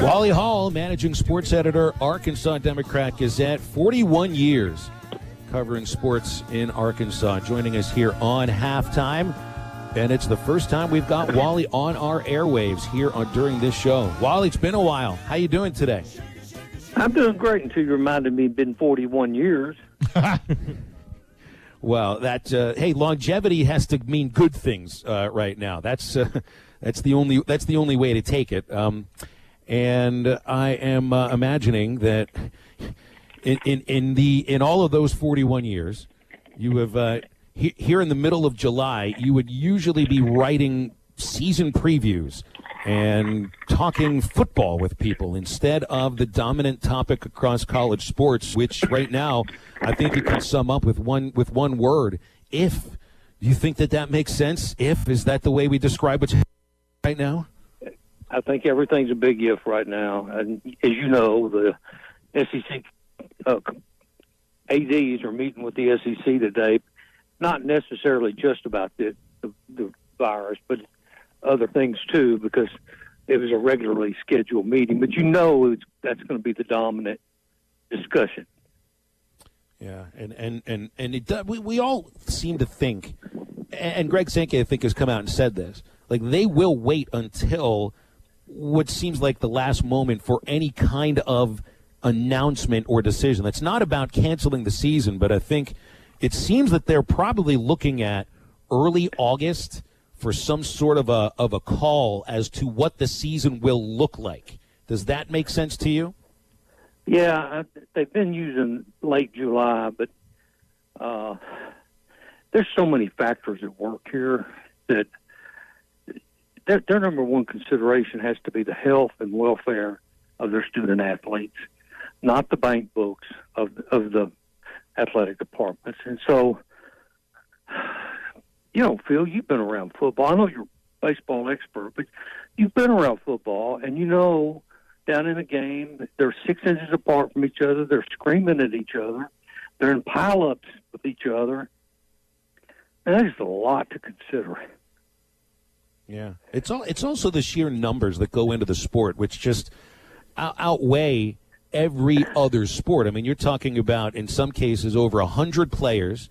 Wally Hall, managing sports editor, Arkansas Democrat-Gazette, 41 years covering sports in Arkansas, joining us here on Halftime. And it's the first time we've got Wally on our airwaves here during this show. Wally, it's been a while. How you doing today? I'm doing great until you reminded me it's been 41 years. Well, hey, longevity has to mean good things right now. That's the only way to take it. And I am imagining that in all of those 41 years, you have here in the middle of July, you would usually be writing season previews and talking football with people instead of the dominant topic across college sports, which right now I think you can sum up with one word. If. Do you think that makes sense? Is that the way we describe what's right now? I think everything's a big if right now. And as you know, the SEC ADs are meeting with the SEC today, not necessarily just about the virus, but other things too, because it was a regularly scheduled meeting. But that's going to be the dominant discussion. Yeah, and we all seem to think, and Greg Sankey, I think, has come out and said this, like they will wait until what seems like the last moment for any kind of announcement or decision. That's not about canceling the season, but I think it seems that they're probably looking at early August for some sort of a call as to what the season will look like. Does that make sense to you? Yeah, they've been using late July, but there's so many factors at work here that their number one consideration has to be the health and welfare of their student athletes, not the bank books of the athletic departments. And so, Phil, you've been around football. I know you're a baseball expert, but you've been around football, and down in a game, they're 6 inches apart from each other. They're screaming at each other. They're in pile-ups with each other. And that is a lot to consider. Yeah, it's also the sheer numbers that go into the sport, which just outweigh every other sport. I mean, you're talking about, in some cases, over 100 players,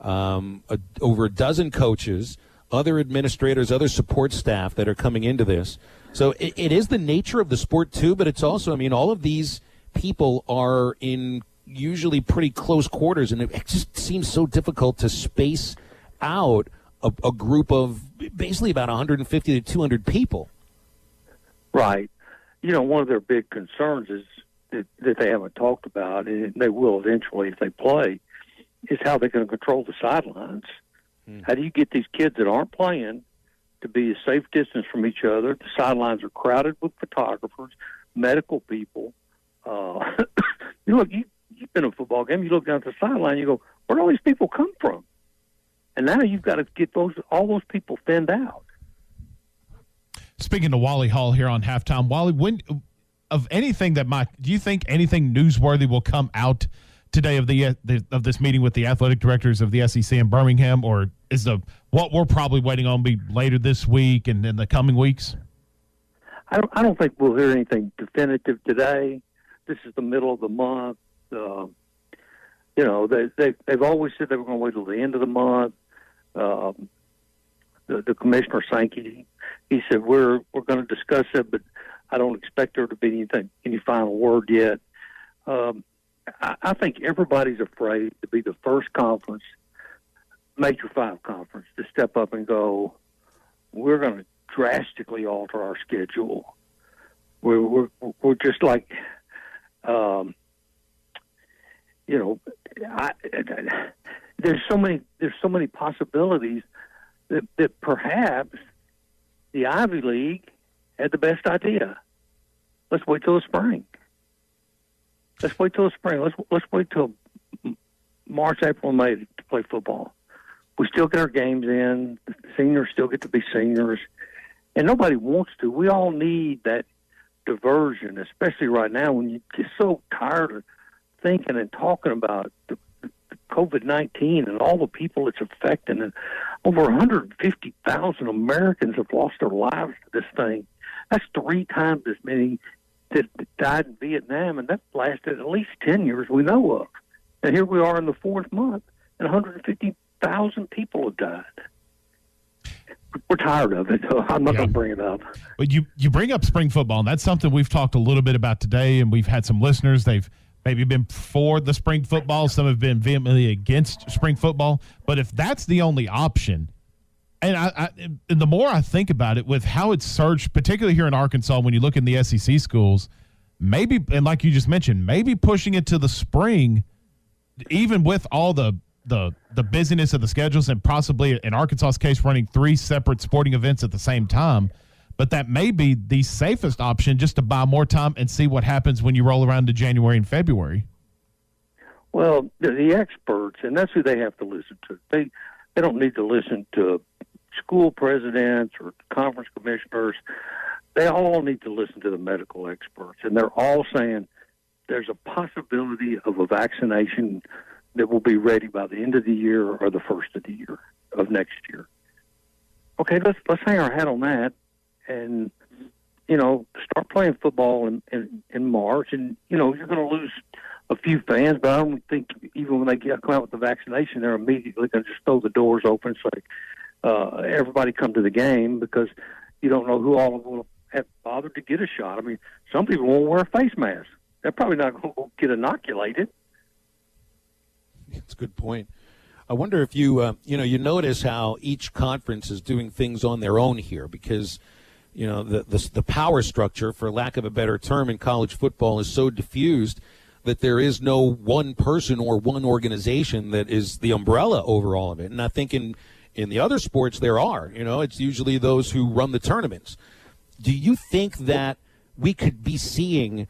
over a dozen coaches, other administrators, other support staff that are coming into this. So it is the nature of the sport, too, but it's also, all of these people are in usually pretty close quarters, and it just seems so difficult to space out a group of basically about 150 to 200 people. Right. One of their big concerns is that they haven't talked about, and they will eventually if they play, is how they're going to control the sidelines. How do you get these kids that aren't playing to be a safe distance from each other? The sidelines are crowded with photographers, medical people. You've been to a football game, you look down at the sideline, you go, where do all these people come from? And now you've got to get all those people thinned out. Speaking to Wally Hall here on Halftime, Wally, do you think anything newsworthy will come out today of this meeting with the athletic directors of the SEC in Birmingham, or is what we're probably waiting on be later this week and in the coming weeks? I don't think we'll hear anything definitive today. This is the middle of the month. They've always said they were going to wait till the end of the month. The commissioner Sankey, he said we're going to discuss it, but I don't expect there to be any final word yet. I think everybody's afraid to be the first conference, Major 5 conference, to step up and go, we're going to drastically alter our schedule. We're just like, there's so many possibilities that perhaps the Ivy League had the best idea. Let's wait till the spring. Let's wait till March, April, and May to play football. We still get our games in. The seniors still get to be seniors. And nobody wants to. We all need that diversion, especially right now when you get so tired of thinking and talking about the COVID-19 and all the people it's affecting. And over 150,000 Americans have lost their lives to this thing. That's 3 times as many that died in Vietnam, and that lasted at least 10 years we know of. And here we are in the fourth month, and 150,000 people have died. We're tired of it, so I'm not going to bring it up. But you bring up spring football, and that's something we've talked a little bit about today, and we've had some listeners. They've maybe been for the spring football. Some have been vehemently against spring football. But if that's the only option, and the more I think about it, with how it's surged, particularly here in Arkansas, when you look in the SEC schools, maybe, and like you just mentioned, maybe pushing it to the spring, even with all the busyness of the schedules, and possibly in Arkansas's case running 3 separate sporting events at the same time, but that may be the safest option, just to buy more time and see what happens when you roll around to January and February. Well, the experts, and that's who they have to listen to. They don't need to listen to school presidents or conference commissioners. They all need to listen to the medical experts, and they're all saying there's a possibility of a vaccination that will be ready by the end of the year or the first of the year of next year. Okay, let's hang our hat on that, and start playing football in March. And you're going to lose a few fans, but I don't think even when they come out with the vaccination, they're immediately going to just throw the doors open, so everybody come to the game, because you don't know who all will have bothered to get a shot. I mean, some people won't wear a face mask. They're probably not going to get inoculated. That's a good point. I wonder if you notice how each conference is doing things on their own here, because, the power structure, for lack of a better term, in college football is so diffused that there is no one person or one organization that is the umbrella over all of it. And I think in the other sports there are. It's usually those who run the tournaments. Do you think that we could be seeing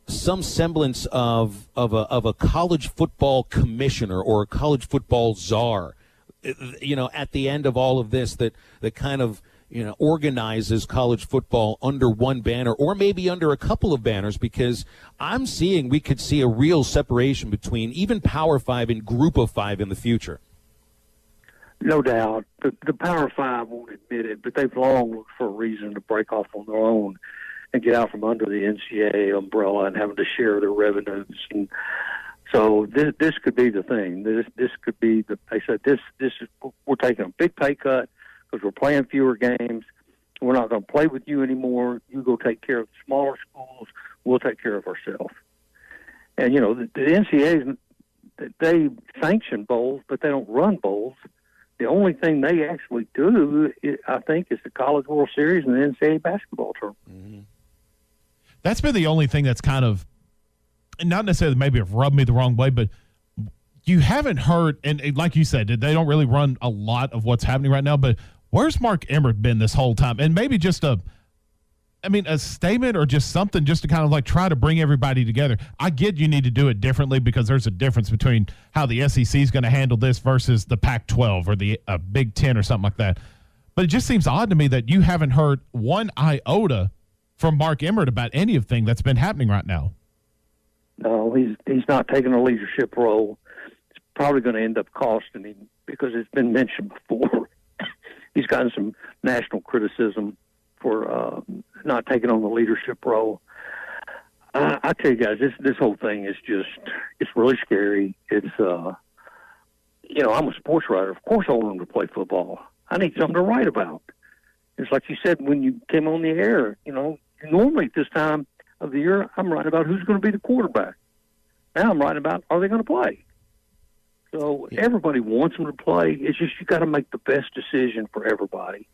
some semblance of a college football commissioner or a college football czar, at the end of all of this, that kind of, organizes college football under one banner, or maybe under a couple of banners? Because I'm seeing we could see a real separation between even Power 5 and Group of 5 in the future. No doubt. The Power 5 won't admit it, but they've long looked for a reason to break off on their own and get out from under the NCAA umbrella and having to share their revenues. And so this could be the thing. This could be they said this is, we're taking a big pay cut because we're playing fewer games. We're not going to play with you anymore. You go take care of the smaller schools. We'll take care of ourselves. And the NCAA, they sanction bowls, but they don't run bowls. The only thing they actually do, I think, is the College World Series and the NCAA basketball tournament. Mm-hmm. That's been the only thing that's kind of, not necessarily maybe have rubbed me the wrong way, but you haven't heard, and like you said, they don't really run a lot of what's happening right now, but where's Mark Emmert been this whole time? And maybe just a statement or just something just to kind of like try to bring everybody together. I get you need to do it differently because there's a difference between how the SEC is going to handle this versus the Pac-12 or the Big Ten or something like that. But it just seems odd to me that you haven't heard one iota from Mark Emmert about anything that's been happening right now. No, he's not taking a leadership role. It's probably going to end up costing him because it's been mentioned before. He's gotten some national criticism for not taking on the leadership role. I tell you guys, this whole thing is it's really scary. It's, I'm a sports writer. Of course I want him to play football. I need something to write about. It's like you said when you came on the air, normally at this time of the year, I'm writing about who's going to be the quarterback. Now I'm writing about, are they going to play? So everybody wants them to play. It's just you got to make the best decision for everybody.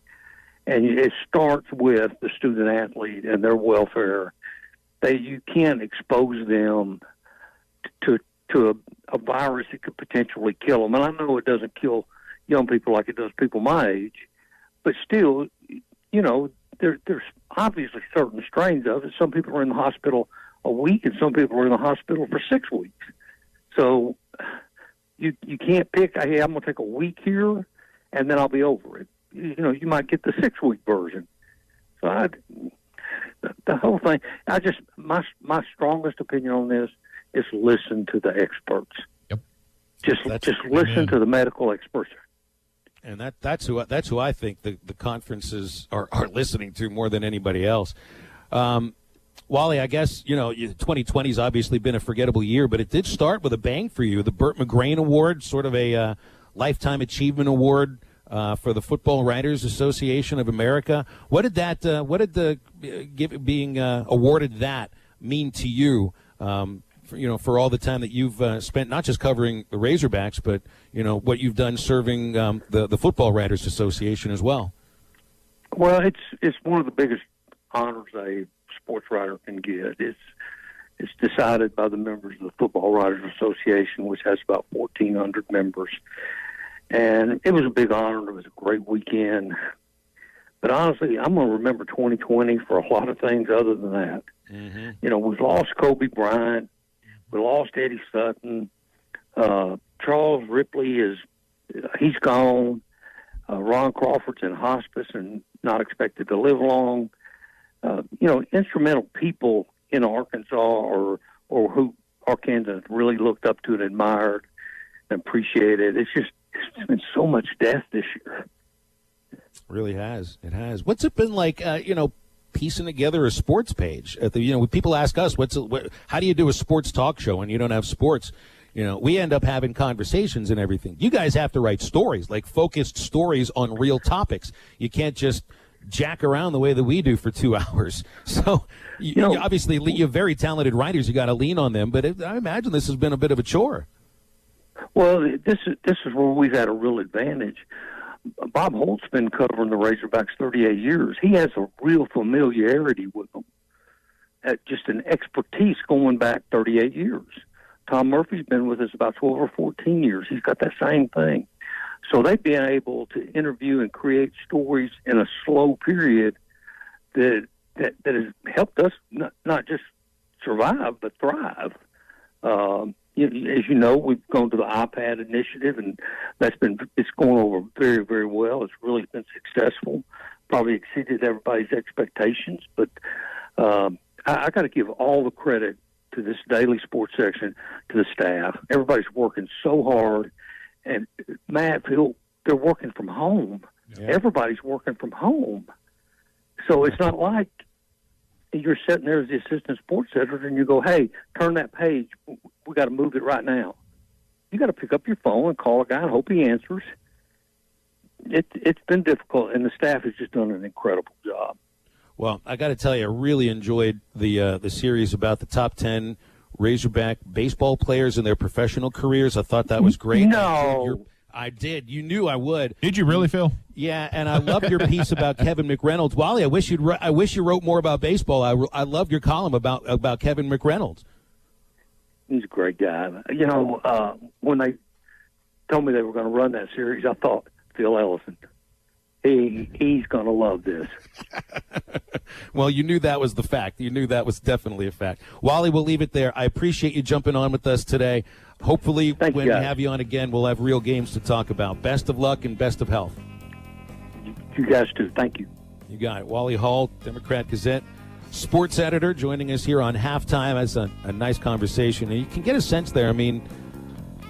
And it starts with the student athlete and their welfare. You can't expose them to a virus that could potentially kill them. And I know it doesn't kill young people like it does people my age, but still, there's obviously certain strains of it. Some people are in the hospital a week, and some people are in the hospital for 6 weeks. So you can't pick, hey, I'm going to take a week here, and then I'll be over it. You might get the 6-week version. So the whole thing, my strongest opinion on this is listen to the experts. Yep. Just listen to the medical experts. And that's who I think the conferences are listening to more than anybody else. Wally, I guess, 2020's obviously been a forgettable year, but it did start with a bang for you. The Burt McGrane Award, sort of a Lifetime Achievement Award for the Football Writers Association of America. What did being awarded that mean to you, for all the time that you've spent not just covering the Razorbacks, but, what you've done serving the Football Writers Association as well? Well, it's one of the biggest honors a sports writer can get. It's decided by the members of the Football Writers Association, which has about 1,400 members. And it was a big honor. It was a great weekend. But honestly, I'm going to remember 2020 for a lot of things other than that. Mm-hmm. We've lost Kobe Bryant. We lost Eddie Sutton. Charles Ripley he's gone. Ron Crawford's in hospice and not expected to live long. Instrumental people in Arkansas or who Arkansas really looked up to and admired and appreciated. It's been so much death this year. It really has. It has. What's it been like, piecing together a sports page? When people ask us, how do you do a sports talk show when you don't have sports? We end up having conversations and everything. You guys have to write stories, like focused stories on real topics. You can't just jack around the way that we do for 2 hours. So, obviously, you have very talented writers. You got to lean on them. But I imagine this has been a bit of a chore. Well, this is where we've had a real advantage. Bob Holt's been covering the Razorbacks 38 years. He has a real familiarity with them, just an expertise going back 38 years. Tom Murphy's been with us about 12 or 14 years. He's got that same thing. So they've been able to interview and create stories in a slow period that has helped us not just survive, but thrive. As you know, we've gone to the iPad initiative, and it's going over very, very well. It's really been successful, probably exceeded everybody's expectations. But I got to give all the credit to this daily sports section, to the staff. Everybody's working so hard. And Matt, Phil, they're working from home. Yeah. Everybody's working from home. So it's not like you're sitting there as the assistant sports editor and you go, hey, turn that page. We got to move it right now. You got to pick up your phone and call a guy and hope he answers. It's been difficult, and the staff has just done an incredible job. Well, I got to tell you, I really enjoyed the series about the top 10 Razorback baseball players in their professional careers. I thought that was great. No. I did. You knew I would. Did you really, Phil? Yeah, and I loved your piece about Kevin McReynolds. Wally, I wish you wrote more about baseball. I loved your column about Kevin McReynolds. He's a great guy. When they told me they were going to run that series, I thought, Phil Elson, he's going to love this. Well, you knew that was the fact. You knew that was definitely a fact. Wally, we'll leave it there. I appreciate you jumping on with us today. Hopefully, when we have you on again, we'll have real games to talk about. Best of luck and best of health. You guys too. Thank you. You got it. Wally Hall, Democrat-Gazette sports editor, joining us here on Halftime. That's a nice conversation. And you can get a sense there. I mean,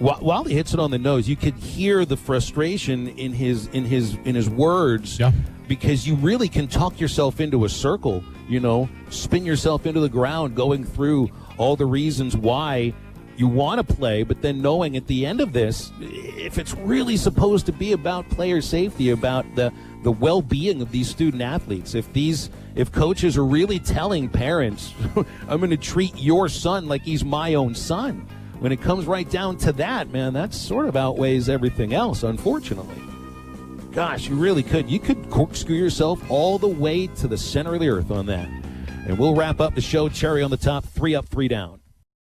Wally hits it on the nose. You could hear the frustration in his words. Yeah. Because you really can talk yourself into a circle, spin yourself into the ground, going through all the reasons why you want to play, but then knowing at the end of this, if it's really supposed to be about player safety, about the well-being of these student athletes, if coaches are really telling parents, I'm going to treat your son like he's my own son, when it comes right down to that, man, that sort of outweighs everything else, unfortunately. Gosh, you could corkscrew yourself all the way to the center of the earth on that. And we'll wrap up the show, cherry on the top, 3 up, 3 down.